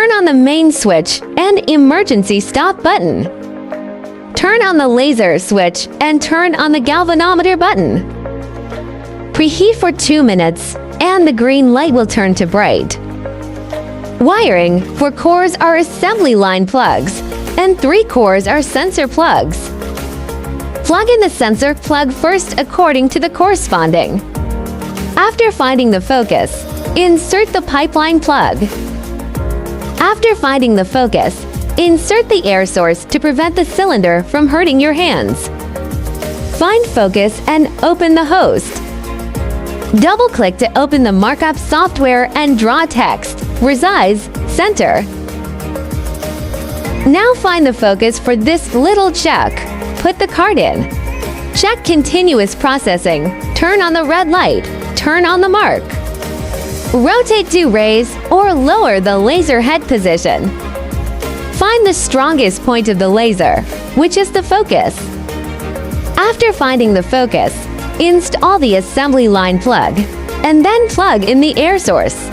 Turn on the main switch and emergency stop button. Turn on the laser switch and turn on the galvanometer button. Preheat for 2 minutes and the green light will turn to bright. Wiring for cores are assembly line plugs and 3 cores are sensor plugs. Plug in the sensor plug first according to the corresponding. After finding the focus, insert the pipeline plug. After finding the focus, insert the air source to prevent the cylinder from hurting your hands. Find focus and open the host. Double-click to open the markup software and draw text, resize, center. Now find the focus for this little chuck. Put the card in. Check continuous processing. Turn on the red light. Turn on the mark. Rotate to raise or lower the laser head position. Find the strongest point of the laser, which is the focus. After finding the focus, install the assembly line plug, and then plug in the air source,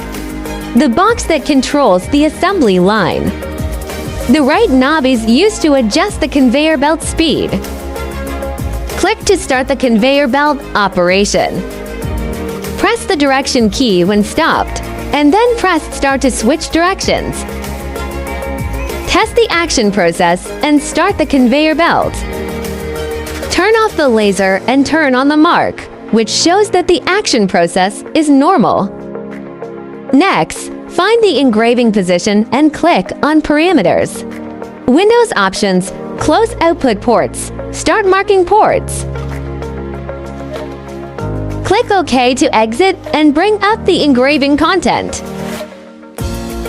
the box that controls the assembly line. The right knob is used to adjust the conveyor belt speed. Click to start the conveyor belt operation. Press the direction key when stopped, and then press start to switch directions. Test the action process and start the conveyor belt. Turn off the laser and turn on the mark, which shows that the action process is normal. Next, find the engraving position and click on Parameters. Windows Options, close output ports. Start marking ports. Click OK to exit and bring up the engraving content.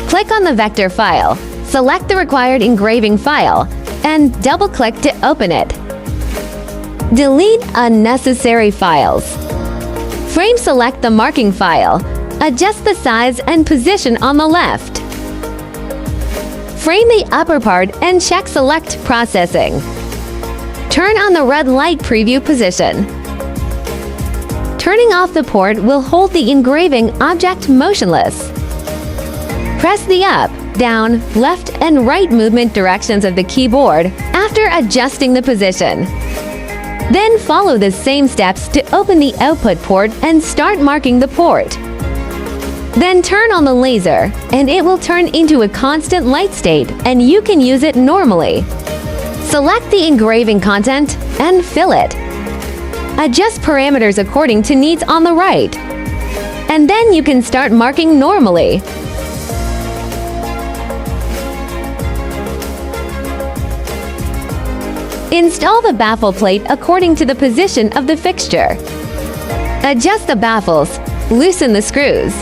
Click on the vector file, select the required engraving file, and double-click to open it. Delete unnecessary files. Frame select the marking file. Adjust the size and position on the left. Frame the upper part and check Select Processing. Turn on the red light preview position. Turning off the port will hold the engraving object motionless. Press the up, down, left, and right movement directions of the keyboard after adjusting the position. Then follow the same steps to open the output port and start marking the port. Then turn on the laser, and it will turn into a constant light state, and you can use it normally. Select the engraving content and fill it. Adjust parameters according to needs on the right. And then you can start marking normally. Install the baffle plate according to the position of the fixture. Adjust the baffles. Loosen the screws.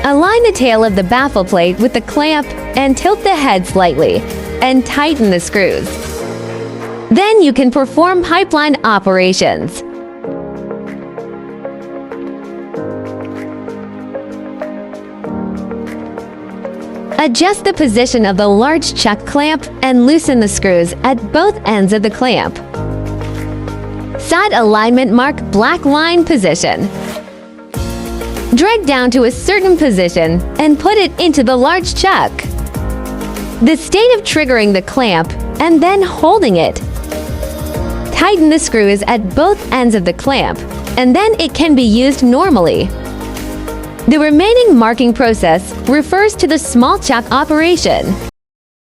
Align the tail of the baffle plate with the clamp and tilt the head slightly, and tighten the screws. Then you can perform pipeline operations. Adjust the position of the large chuck clamp and loosen the screws at both ends of the clamp. Side alignment mark black line position. Drag down to a certain position and put it into the large chuck. The state of triggering the clamp and then holding it. Tighten the screws at both ends of the clamp, and then it can be used normally. The remaining marking process refers to the small chuck operation.